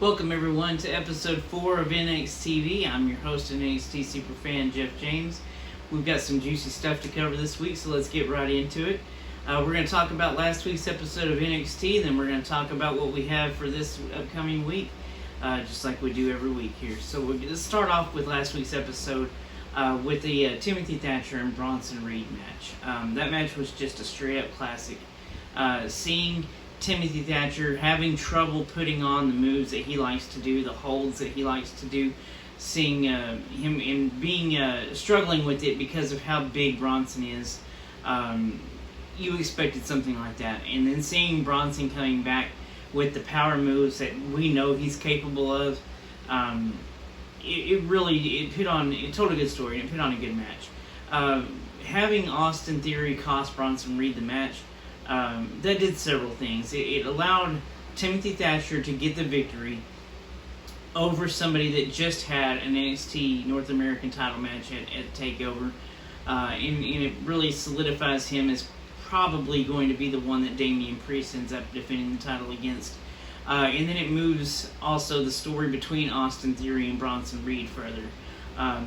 Welcome everyone to episode 4 of NXTV. I'm your host and NXT superfan Jeff James. We've got some juicy stuff to cover this week, so let's get right into it. We're going to talk about last week's episode of NXT, then we're going to talk about what we have for this upcoming week, just like we do every week here. So let's start off with last week's episode with the Timothy Thatcher and Bronson Reed match. That match was just a straight up classic. Seeing Timothy Thatcher having trouble putting on the moves that he likes to do, the holds that he likes to do, seeing him in being struggling with it because of how big Bronson is, you expected something like that. And then seeing Bronson coming back with the power moves that we know he's capable of, it told a good story and it put on a good match. Having Austin Theory cost Bronson Reed the match, that did several things. It allowed Timothy Thatcher to get the victory over somebody that just had an NXT North American title match at TakeOver, and it really solidifies him as probably going to be the one that Damian Priest ends up defending the title against. And then it moves also the story between Austin Theory and Bronson Reed further,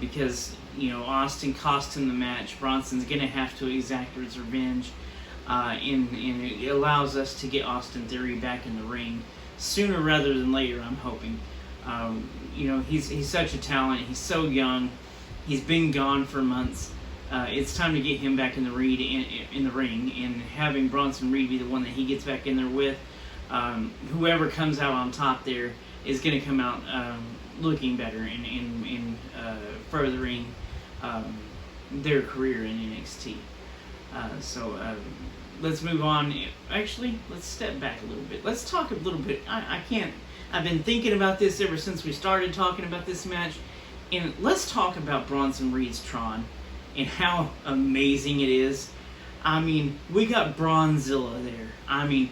because Austin cost him the match. Bronson's going to have to exact his revenge. And it allows us to get Austin Theory back in the ring sooner rather than later, I'm hoping. He's such a talent. He's so young. He's been gone for months. It's time to get him back in the ring, and having Bronson Reed be the one that he gets back in there with. Whoever comes out on top there is going to come out looking better and furthering their career in NXT. Let's move on. Actually, let's step back a little bit. Let's talk a little bit. I've been thinking about this ever since we started talking about this match. And let's talk about Bronson Reed's Tron and how amazing it is. I mean, we got Bronzilla there. I mean,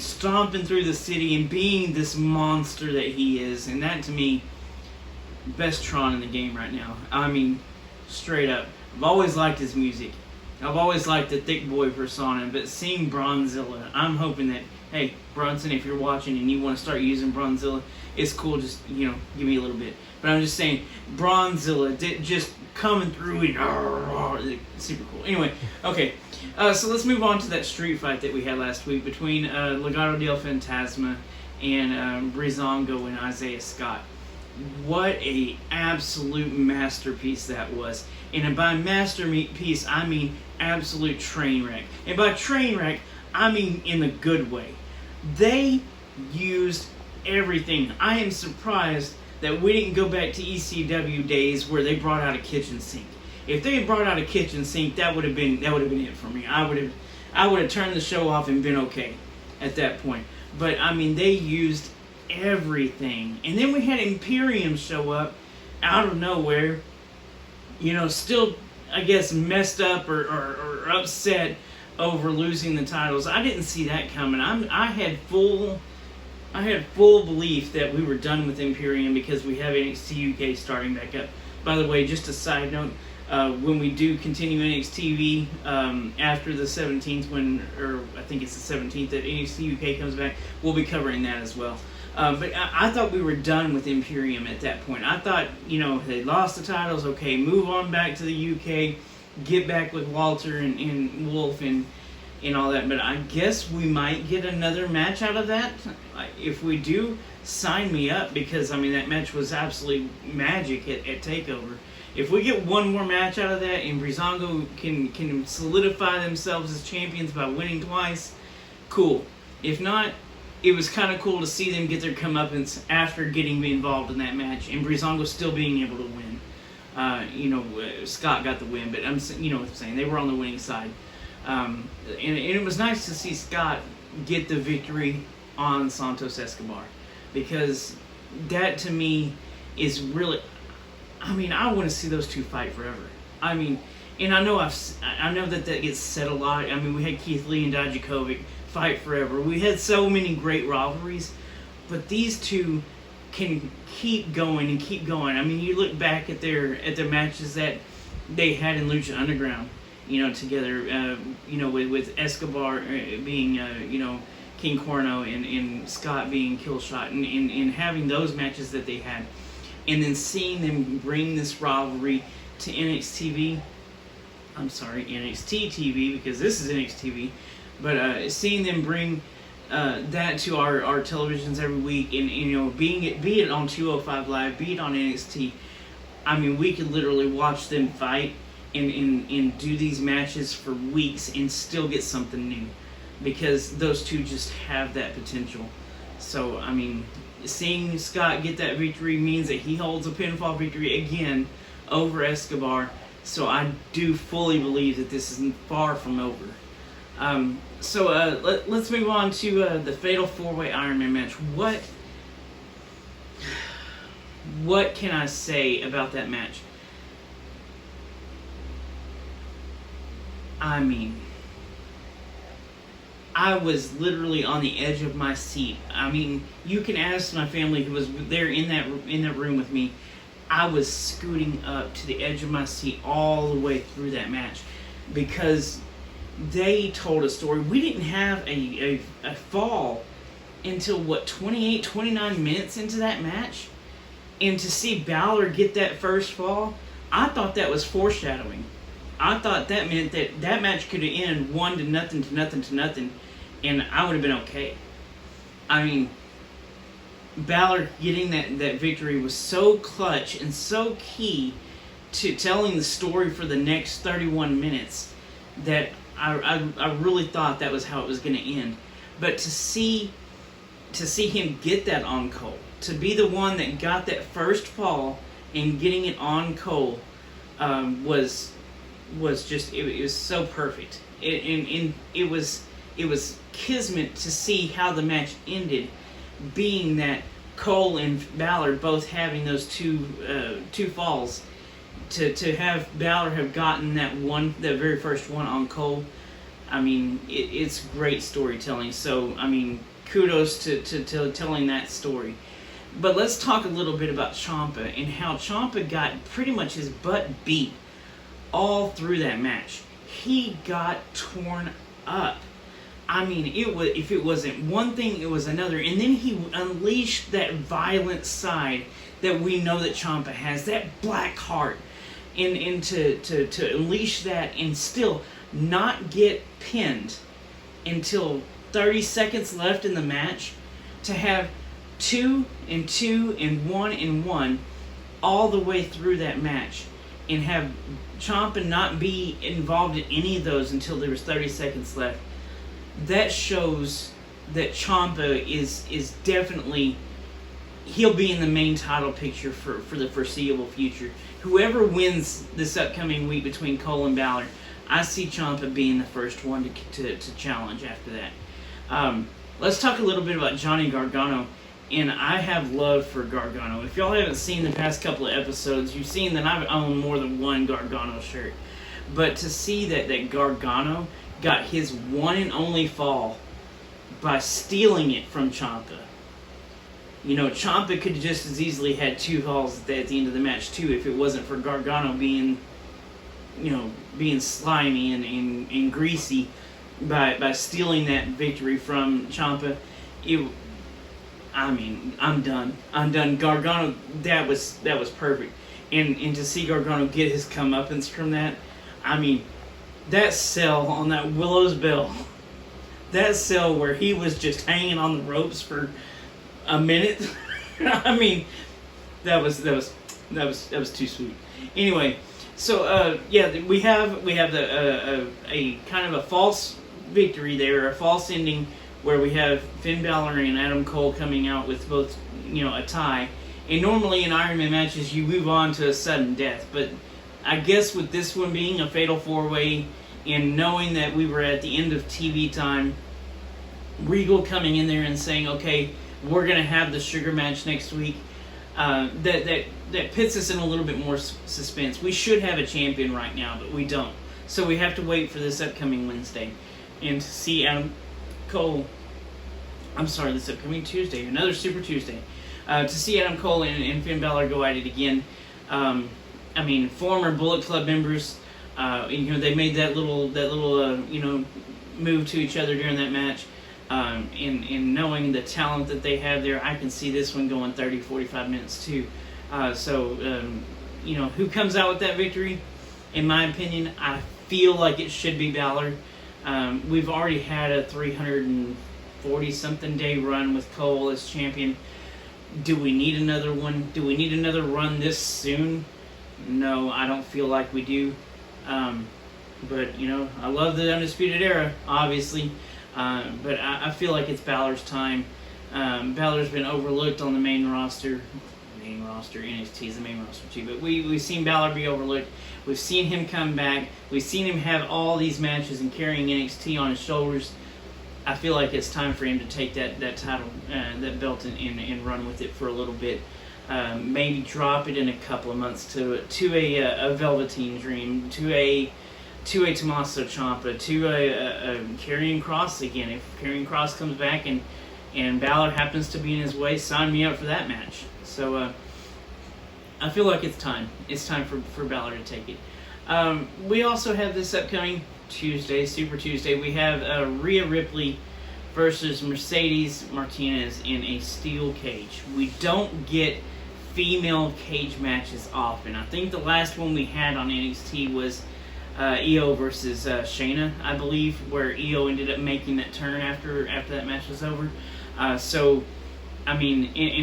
stomping through the city and being this monster that he is. And that, to me, best Tron in the game right now. I mean, straight up. I've always liked his music. I've always liked the thick boy persona, but seeing Bronzilla, I'm hoping that, hey, Bronson, if you're watching and you want to start using Bronzilla, it's cool, just, give me a little bit. But I'm just saying, Bronzilla, just coming through and super cool. Anyway, okay, so let's move on to that street fight that we had last week between Legado del Fantasma and Breezango and Isaiah Scott. What a absolute masterpiece that was. And by masterpiece, I mean absolute train wreck. And by train wreck, I mean in the good way. They used everything. I am surprised that we didn't go back to ECW days where they brought out a kitchen sink. If they had brought out a kitchen sink, that would have been it for me. I would have turned the show off and been okay at that point. But I mean, they used everything. And then we had Imperium show up out of nowhere, still, I guess, messed up or upset over losing the titles. I didn't see that coming. I had full belief that we were done with Imperium because we have NXT UK starting back up. By the way, just a side note, when we do continue NXTV after the 17th, I think it's the 17th that NXT UK comes back, we'll be covering that as well. But I thought we were done with Imperium at that point. I thought, they lost the titles, okay, move on back to the UK, get back with Walter and Wolf and all that. But I guess we might get another match out of that. If we do, sign me up, because, that match was absolutely magic at TakeOver. If we get one more match out of that and Breezango can solidify themselves as champions by winning twice, cool. If not, it was kind of cool to see them get their comeuppance after getting involved in that match, and Breezango still being able to win. Scott got the win, but what I'm saying, they were on the winning side. And it was nice to see Scott get the victory on Santos Escobar, because that to me is really, I want to see those two fight forever. And I know that gets said a lot. We had Keith Lee and Dijakovic fight forever. We had so many great rivalries, but these two can keep going and keep going. You look back at their matches that they had in Lucha Underground, together, with Escobar being, King Corno and Scott being Killshot, and having those matches that they had, and then seeing them bring this rivalry to NXT TV, because this is NXTV, but seeing them bring that to our televisions every week, and you know, be it on 205 Live, be it on NXT. I mean, we could literally watch them fight and do these matches for weeks and still get something new, because those two just have that potential. So, I mean, seeing Scott get that victory means that he holds a pinfall victory again over Escobar. So I do fully believe that this is far from over. Let's move on to the Fatal 4-Way Iron Man match. What can I say about that match? I mean, I was literally on the edge of my seat. I mean, you can ask my family who was there in that room with me. I was scooting up to the edge of my seat all the way through that match, because they told a story. We didn't have a fall until, 28, 29 minutes into that match? And to see Balor get that first fall, I thought that was foreshadowing. I thought that meant that match could have ended 1-0, and I would have been okay. I mean, Balor getting that victory was so clutch and so key to telling the story for the next 31 minutes that I really thought that was how it was going to end. But to see him get that on Cole, to be the one that got that first fall and getting it on Cole, was just, it was so perfect. It was kismet to see how the match ended, being that Cole and Balor both having those two falls, to have Balor have gotten that very first one on Cole. I mean, it's great storytelling. So, I mean, kudos to telling that story. But let's talk a little bit about Ciampa and how Ciampa got pretty much his butt beat all through that match. He got torn up. I mean, if it wasn't one thing, it was another. And then he unleashed that violent side that we know that Ciampa has, that black heart. And to unleash that and still not get pinned until 30 seconds left in the match, to have 2 and 2 and 1 and 1 all the way through that match, and have Ciampa not be involved in any of those until there was 30 seconds left. That shows that Ciampa is definitely, he'll be in the main title picture for the foreseeable future. Whoever wins this upcoming week between Cole and Balor, I see Ciampa being the first one to challenge after that. Let's talk a little bit about Johnny Gargano. And I have love for Gargano. If y'all haven't seen the past couple of episodes, you've seen that I've owned more than one Gargano shirt. But to see that Gargano got his one and only fall by stealing it from Ciampa. You know, Ciampa could just as easily had 2 falls at the end of the match too, if it wasn't for Gargano being slimy and greasy by stealing that victory from Ciampa. I mean, I'm done. Gargano, that was perfect. And to see Gargano get his comeuppance from that, I mean, that sell on that Willow's Bell, that sell where he was just hanging on the ropes for a minute, I mean, that was too sweet. Anyway, so we have a kind of a false victory there, a false ending, where we have Finn Balor and Adam Cole coming out with both, a tie. And normally in Iron Man matches, you move on to a sudden death. But I guess with this one being a fatal 4-way, and knowing that we were at the end of TV time, Regal coming in there and saying, okay, we're going to have the sugar match next week, that puts us in a little bit more suspense. We should have a champion right now, but we don't. So we have to wait for this upcoming Wednesday. And to see this upcoming Tuesday, another Super Tuesday, to see Adam Cole and Finn Balor go at it again. I mean, former Bullet Club members, they made that little move to each other during that match. In knowing the talent that they have there, I can see this one going 30, 45 minutes too. Who comes out with that victory? In my opinion, I feel like it should be Balor. We've already had a 340-something day run with Cole as champion. Do we need another one? Do we need another run this soon? No, I don't feel like we do. But, I love the Undisputed Era, obviously. But I feel like it's Balor's time. Balor's been overlooked on the main roster. NXT is the main roster too. But we've seen Balor be overlooked. We've seen him come back. We've seen him have all these matches and carrying NXT on his shoulders. I feel like it's time for him to take that title, that belt, and run with it for a little bit. Maybe drop it in a couple of months to a Velveteen Dream, to a Tommaso Ciampa, to a Karrion Kross again. If Karrion Kross comes back and Balor happens to be in his way, sign me up for that match. So I feel like it's time. It's time for Balor to take it. We also have this upcoming Tuesday, Super Tuesday. We have Rhea Ripley versus Mercedes Martinez in a steel cage. We don't get female cage matches often. I think the last one we had on NXT was Io versus Shayna, I believe, where Io ended up making that turn after that match was over. And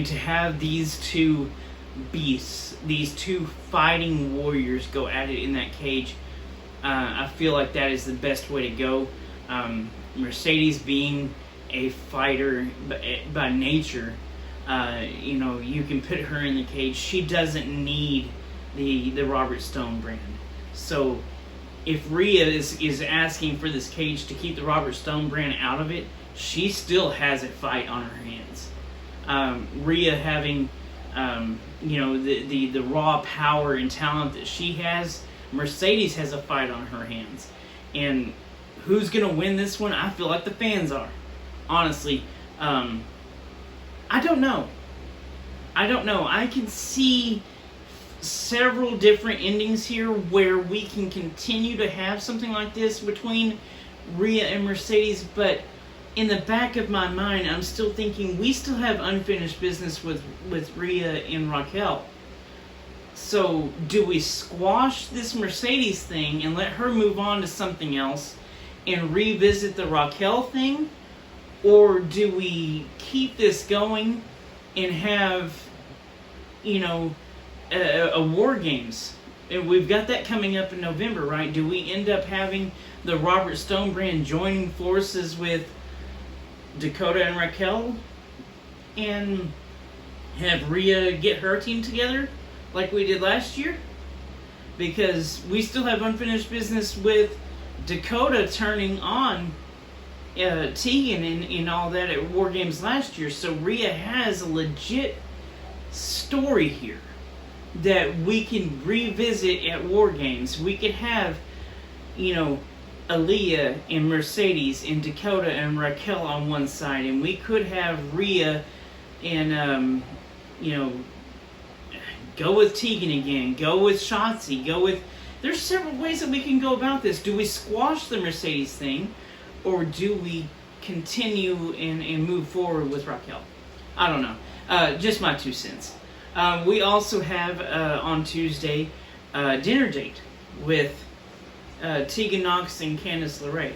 to have these two beasts, these two fighting warriors go at it in that cage, I feel like that is the best way to go. Mercedes being a fighter by nature, you can put her in the cage. She doesn't need the Robert Stone brand. So if Rhea is asking for this cage to keep the Robert Stone brand out of it, she still has a fight on her hands. Rhea having the raw power and talent that she has, Mercedes has a fight on her hands. And who's going to win this one? I feel like the fans are. Honestly, I don't know. I can see several different endings here where we can continue to have something like this between Rhea and Mercedes, but in the back of my mind, I'm still thinking we still have unfinished business with Rhea and Raquel. So do we squash this Mercedes thing and let her move on to something else and revisit the Raquel thing? Or do we keep this going and have, a War Games? And we've got that coming up in November, right? Do we end up having the Robert Stone brand joining forces with Dakota and Raquel and have Rhea get her team together like we did last year? Because we still have unfinished business with Dakota turning on Tegan in all that at War Games last year. So Rhea has a legit story here that we can revisit at War Games. We could have, Aaliyah and Mercedes and Dakota and Raquel on one side, and we could have Rhea and, go with Tegan again, go with Shotzi, there's several ways that we can go about this. Do we squash the Mercedes thing, or do we continue and move forward with Raquel? I don't know. Just my 2 cents. We also have on Tuesday dinner date with Tegan Nox and Candice LeRae.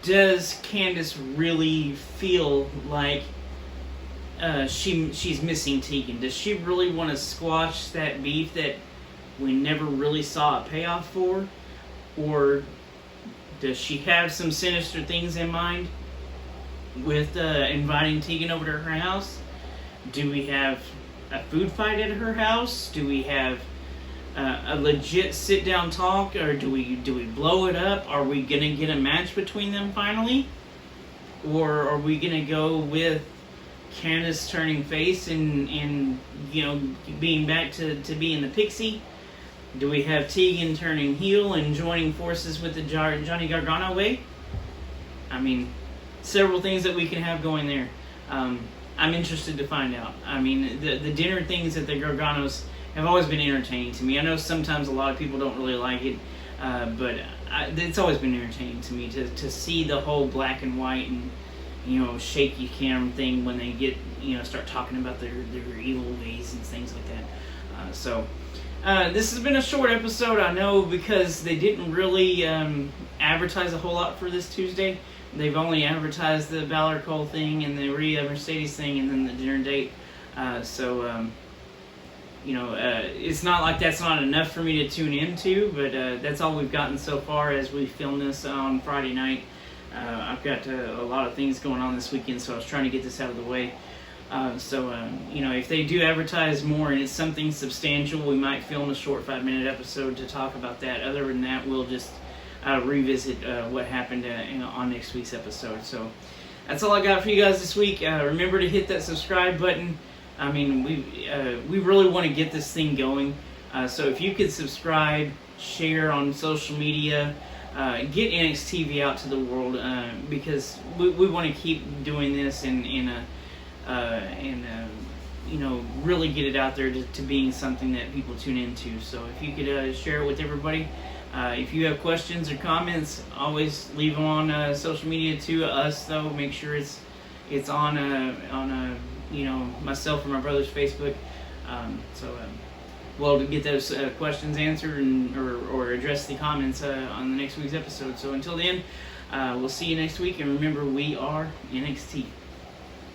Does Candice really feel like she's missing Tegan? Does she really want to squash that beef that we never really saw a payoff for? Or does she have some sinister things in mind with inviting Tegan over to her house? Do we have a food fight at her house? Do we have a legit sit-down talk, or do we blow it up? Are we going to get a match between them finally? Or are we going to go with Candice turning face and being back to being the pixie? Do we have Tegan turning heel and joining forces with the Johnny Gargano way? Several things that we can have going there. I'm interested to find out. The dinner things at the Garganos have always been entertaining to me. I know sometimes a lot of people don't really like it, but it's always been entertaining to me to see the whole black and white shaky cam thing when they get, start talking about their evil ways and things like that. So this has been a short episode, I know, because they didn't really advertise a whole lot for this Tuesday. They've only advertised the Balor Cole thing and the Rhea Mercedes thing and then the dinner date. It's not like that's not enough for me to tune into, but that's all we've gotten so far as we film this on Friday night. I've got a lot of things going on this weekend, so I was trying to get this out of the way. If they do advertise more and it's something substantial, we might film a short 5-minute episode to talk about that. Other than that, we'll just revisit what happened on next week's episode. So that's all I got for you guys this week. Remember to hit that subscribe button. I mean, we really want to get this thing going. So if you could subscribe, share on social media, get NXTV out to the world, because we want to keep doing this and really get it out there to being something that people tune into. So if you could share it with everybody. If you have questions or comments, always leave them on social media to us, though. Make sure it's on myself or my brother's Facebook. To get those questions answered or address the comments on the next week's episode. So until then, we'll see you next week. And remember, we are NXT.